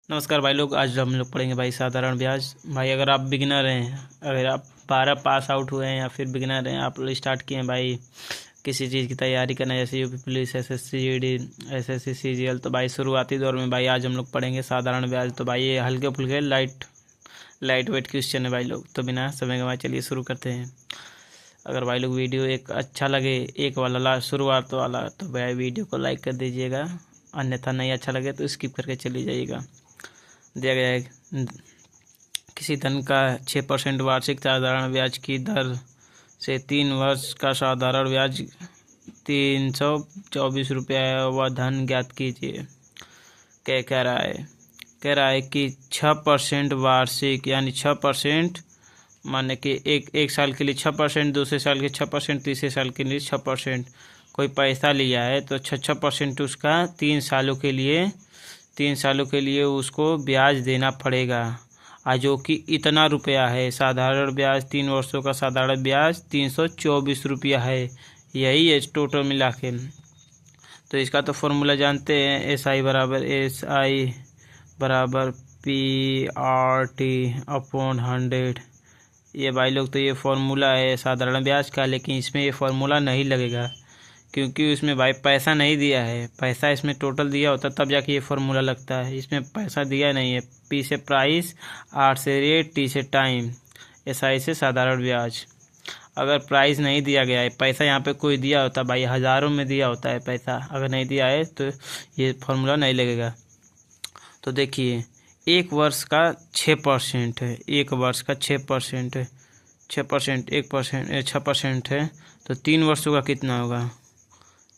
नमस्कार भाई लोग। आज हम लोग पढ़ेंगे भाई साधारण ब्याज। भाई अगर आप बिगिनर हैं, अगर आप 12 पास आउट हुए हैं या फिर बिगिनर हैं, आप स्टार्ट किए हैं भाई किसी चीज़ की तैयारी करना, जैसे UP police, SSC GD, SSC CGL, तो भाई शुरुआती दौर में भाई आज हम लोग पढ़ेंगे साधारण ब्याज। तो भाई ये हल्के फुल्के लाइट वेट क्वेश्चन है भाई लोग। तो बिना समय गंवाए चलिए शुरू करते हैं। अगर भाई लोग वीडियो एक अच्छा लगे, एक वाला शुरुआत वाला, तो भाई वीडियो को लाइक कर दीजिएगा, अन्यथा नहीं अच्छा लगे तो स्किप करके चली जाइएगा। दिया गया है किसी धन का 6% वार्षिक साधारण ब्याज की दर से 3 वर्ष का साधारण ब्याज 324 रुपया है, वह धन ज्ञात कीजिए। क्या कह रहा है कि 6% वार्षिक, यानी 6%, माने कि एक साल के लिए 6%, दूसरे साल के 6%, तीसरे साल के लिए 6%। कोई पैसा लिया है तो 6% उसका 3 सालों के लिए उसको ब्याज देना पड़ेगा, जो कि इतना रुपया है। साधारण ब्याज 3 वर्षों का साधारण ब्याज 324 रुपया है। यही है टोटल मिला के। तो इसका तो फॉर्मूला जानते हैं, SI बराबर PRT अपॉन 100। ये भाई लोग तो ये फॉर्मूला है साधारण ब्याज का, लेकिन इसमें ये फॉर्मूला नहीं लगेगा क्योंकि उसमें भाई पैसा नहीं दिया है। पैसा इसमें टोटल दिया होता तब जाके ये फॉर्मूला लगता है। इसमें पैसा दिया नहीं है। P से प्राइस, R से रेट, T से टाइम, SI से साधारण ब्याज। अगर प्राइस नहीं दिया गया है, पैसा यहाँ पे कोई दिया होता भाई, हज़ारों में दिया होता है पैसा, अगर नहीं दिया है तो ये फॉर्मूला नहीं लगेगा। तो देखिए, एक वर्ष का 6% है, एक वर्ष का 6% है, 6% 1% 6% है, तो 3 वर्षों का कितना होगा?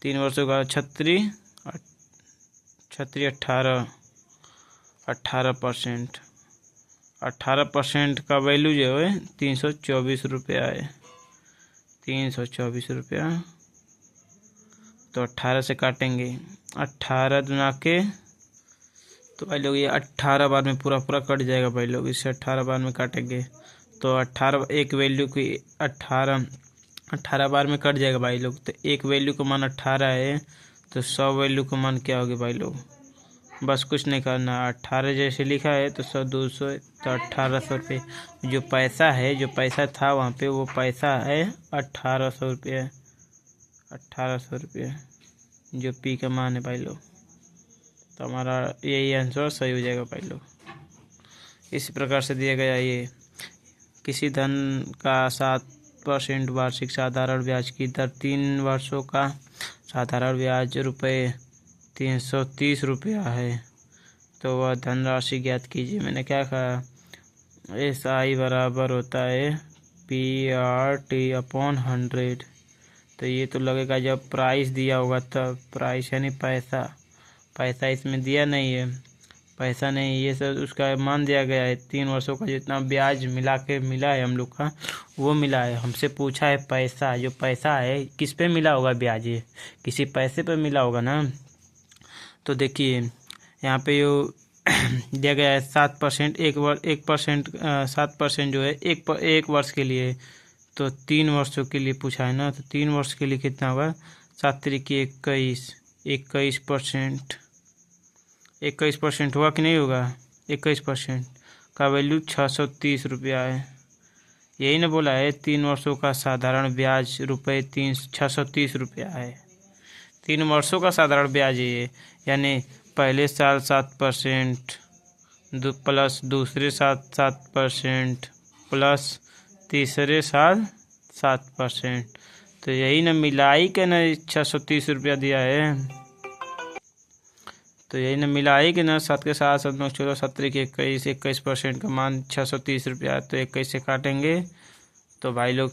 3 वर्षों का 36 18%। 18% का वैल्यू जो है 324 रुपया है। 324 रुपया, तो 18 से काटेंगे, 18 दुना के, तो भाई लोग ये 18 बार में पूरा कट जाएगा भाई लोग। इससे 18 बार में काटेंगे तो 18 एक वैल्यू की 18 बार में कट जाएगा भाई लोग। तो एक वैल्यू का मान 18 है, तो 100 वैल्यू का मान क्या होगा भाई लोग? बस कुछ नहीं करना, 18 जैसे लिखा है तो 100 200, तो 1800 रुपये जो पैसा है, जो पैसा था वहाँ पे, वो पैसा है 1800 रुपये। 1800 रुपये जो पी का मान है भाई लोग। तो हमारा यही आंसर सही हो जाएगा भाई लोग। इस प्रकार से दिया गया ये किसी धन का 7% वार्षिक साधारण ब्याज की दर 3 वर्षों का साधारण ब्याज ₹330 रुपया है, तो वह धनराशि ज्ञात कीजिए। मैंने क्या कहा? SI बराबर होता है PRT अपॉन 100। तो ये तो लगेगा जब प्राइस दिया होगा तब। प्राइस यानी पैसा इसमें दिया नहीं है, पैसा नहीं, ये सब उसका मान दिया गया है। 3 वर्षों का जितना ब्याज मिला के मिला है हम लोग का, वो मिला है। हमसे पूछा है पैसा, जो पैसा है किस पे मिला होगा ब्याज? ये किसी पैसे पे मिला होगा ना। तो देखिए यहाँ पे जो दिया गया है 7%, 1%, 7% जो है एक वर्ष के लिए, तो 3 वर्षों के लिए पूछा है ना। तो 3 वर्ष के लिए कितना होगा? 7 तिरिकी 21, 21%। 21% हुआ कि नहीं होगा? 21% का वैल्यू 630 रुपया है। यही ना बोला है 3 वर्षों का साधारण ब्याज ₹630 रुपया है। 3 वर्षों का साधारण ब्याज है ये, यानी पहले साल 7% प्लस दूसरे साल 7% प्लस तीसरे साल 7%। तो यही ना मिलाई के ना 630 रुपया दिया है। तो यही ना मिलाई के ना 7 के साथ 7 9 14 17 के 21% का मान 630 रुपया। तो 21 से काटेंगे तो भाई लोग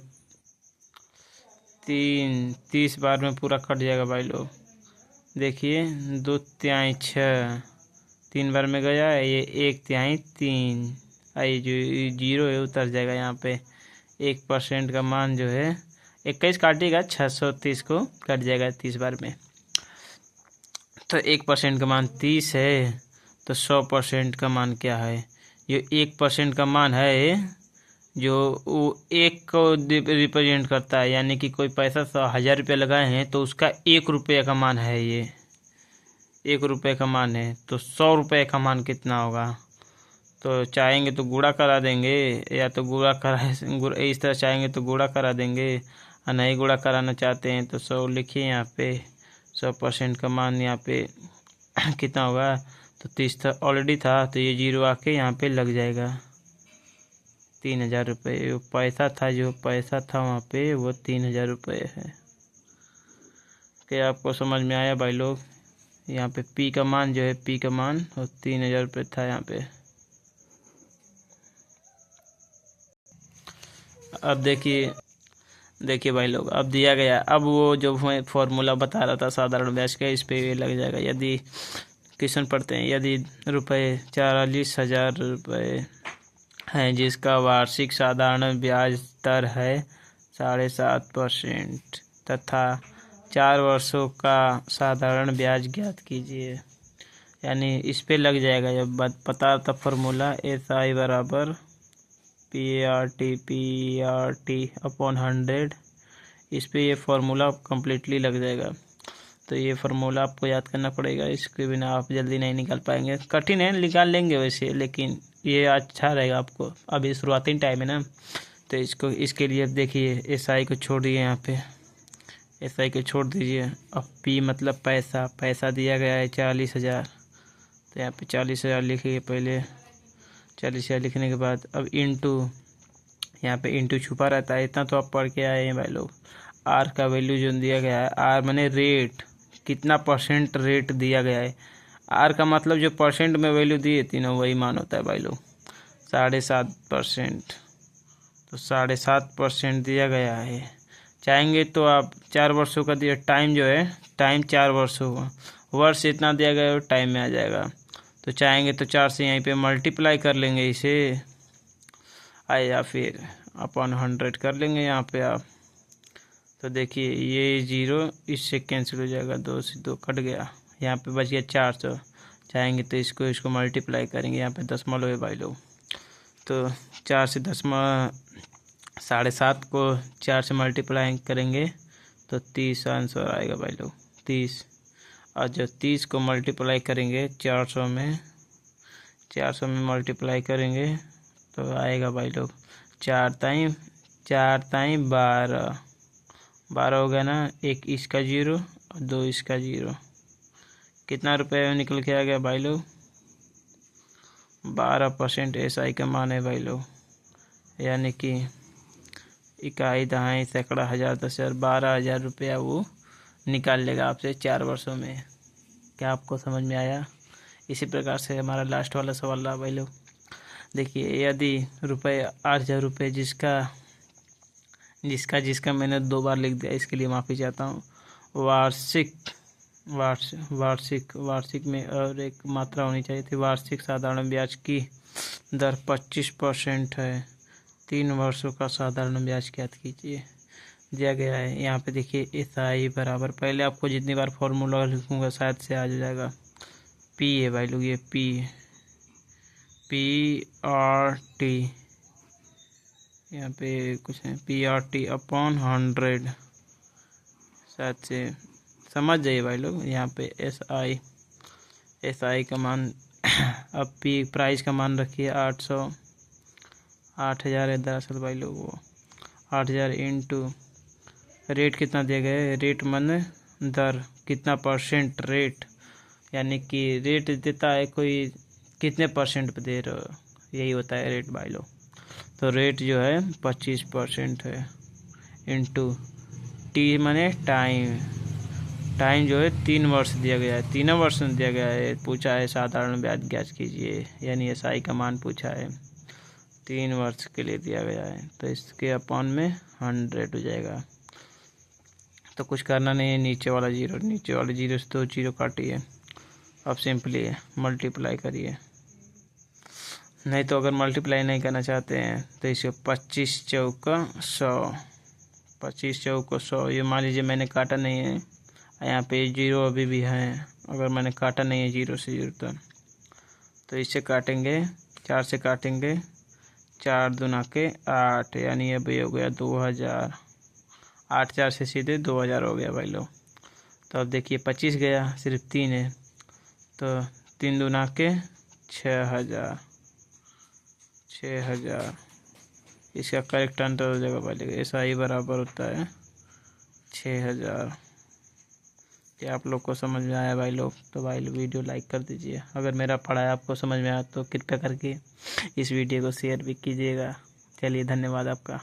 30 बार में पूरा कट जाएगा भाई लोग। देखिए 2 तिहाई 6, 3 बार में गया है, ये 1 तिहाई 3, ये जो 0 है उतर जाएगा यहाँ पे। 1% का मान जो है 21 काटेगा, 630 को कट जाएगा 30 बार में। तो 1% का मान 30 है, तो 100% का मान क्या है? जो 1% का मान है, जो वो 1 को रिप्रेजेंट करता है, यानी कि कोई पैसा 1000 रुपये लगाए हैं तो उसका 1 रुपये का मान है ये। 1 रुपये का मान है तो 100 रुपये का मान कितना होगा। तो चाहेंगे तो गुणा करा देंगे, या तो गुणा इस तरह चाहेंगे तो गुणा करा देंगे, और नहीं गुणा कराना चाहते हैं तो 100 लिखिए यहाँ पे। 100% का मान यहाँ पे कितना होगा, तो 30 था ऑलरेडी था, तो ये 0 आके यहाँ पे लग जाएगा। 3000 रुपये जो पैसा था वहाँ पे वो 3000 रुपये है। क्या आपको समझ में आया भाई लोग। यहाँ पे पी का मान वो 3000 रुपये था यहाँ पे। अब देखिए भाई लोग, अब दिया गया, अब वो जो मैं फॉर्मूला बता रहा था साधारण ब्याज का, इस पे ये लग जाएगा। यदि क्वेश्चन पढ़ते हैं, यदि 44,000 हैं जिसका वार्षिक साधारण ब्याज दर है 7.5% तथा 4 वर्षों का साधारण ब्याज ज्ञात कीजिए। यानी इस पे लग जाएगा। जब पता था फॉर्मूला SI बराबर PRT अपॉन 100, इस पे ये फार्मूला कम्प्लीटली लग जाएगा। तो ये फार्मूला आपको याद करना पड़ेगा, इसके बिना आप जल्दी नहीं निकाल पाएंगे। कठिन है, निकाल लेंगे वैसे, लेकिन ये अच्छा रहेगा आपको। अभी शुरुआती टाइम है ना, तो इसके लिए देखिए SI को छोड़ दिए, यहाँ पे SI को छोड़ दीजिए। अब P मतलब पैसा दिया गया है 40,000, तो यहाँ पे 40,000 लिखिए पहले। 40,000 लिखने के बाद अब इंटू, यहाँ पे इंटू छुपा रहता है, इतना तो आप पढ़ के आए हैं भाई लोग। R का वैल्यू जो दिया गया है, R माने रेट, कितना % रेट दिया गया है। R का मतलब जो % में वैल्यू दिए थी ना, वही मान होता है भाई लोग। 7.5%, तो 7.5% दिया गया है। चाहेंगे तो आप 4 वर्षों का दिया, टाइम 4 वर्षों का, वर्ष इतना दिया गया है, टाइम में आ जाएगा। तो चाहेंगे तो 4 से यहीं पे मल्टीप्लाई कर लेंगे इसे, या फिर अपॉन 100 कर लेंगे यहाँ पे आप। तो देखिए ये 0 इससे कैंसिल हो जाएगा, 2 से 2 कट गया, यहाँ पे बच गया 400। चाहेंगे तो इसको मल्टीप्लाई करेंगे, यहाँ पे दशमलव है भाई लोग। तो 4 से 7.5 को 4 से मल्टीप्लाई करेंगे तो 30 आंसर आएगा भाई लोग, 30। और जो 30 को मल्टीप्लाई करेंगे 400 में मल्टीप्लाई करेंगे तो आएगा भाई लोग 4 ताई 12 हो गया ना। एक इसका 0 और 2 इसका 0, कितना रुपये निकल के आ गया भाई लोग। 12% SI का मान है भाई लोग, यानी कि इकाई, दहाई, सैकड़ा, हजार, 10,000, 12,000 रुपया वो निकाल लेगा आपसे 4 वर्षों में। क्या आपको समझ में आया। इसी प्रकार से हमारा लास्ट वाला सवाल रहा भाई लोग। देखिए यदि 8,000 रुपये जिसका मैंने 2 बार लिख दिया, इसके लिए माफ़ी चाहता हूँ। वार्षिक में और एक मात्रा होनी चाहिए थी। वार्षिक साधारण ब्याज की दर 25% है। 3 वर्षों का साधारण ब्याज ज्ञात कीजिए, दिया गया है। यहाँ पे देखिए SI बराबर, पहले आपको जितनी बार फॉर्मूला लिखूँगा शायद से आ जाएगा। P है भाई लोग, ये PRT, यहाँ पे कुछ है, PRT अपॉन 100, शायद से समझ जाइए भाई लोग। यहाँ पे SI का मान अब P प्राइस का मान रखिए 8,000 है दरअसल भाई लोग, वो 8,000 इंटू रेट कितना दिया गया है, रेट मन दर, कितना % रेट, यानी कि रेट देता है कोई, कितने % पे दे रहे हो, यही होता है रेट भाई लोग। तो रेट जो है 25% है, इंटू T माने टाइम जो है 3 वर्ष दिया गया है, 3 वर्ष में दिया गया है। पूछा है साधारण ब्याज ज्ञात कीजिए, यानी SI का मान पूछा है, 3 वर्ष के लिए दिया गया है। तो इसके अपॉन में 100 हो जाएगा। तो कुछ करना नहीं है, नीचे वाले 0 से 2 0 काटिए। अब सिंपली मल्टीप्लाई करिए, नहीं तो अगर मल्टीप्लाई नहीं करना चाहते हैं तो इसे 25 चौका 100, ये मान लीजिए मैंने काटा नहीं है, यहाँ पे 0 अभी भी है। अगर मैंने काटा नहीं है 0 से 0 तो इससे काटेंगे, 4 से काटेंगे, 4 दूना के 8, यानी अभी हो गया 2,000। 8 4 से सीधे 2,000 हो गया भाई लोग। तो अब देखिए 25 गया, सिर्फ 3 है, तो 3 दूना के 6000, 6000। इसका करेक्ट आंसर हो जाएगा पहले, ऐसा ही बराबर होता है 6000। ये आप लोग को समझ में आया भाई लोग? तो भाई वीडियो लाइक कर दीजिए। अगर मेरा पढ़ाया आपको समझ में आया तो कृपया करके इस वीडियो को शेयर भी कीजिएगा। चलिए, धन्यवाद आपका।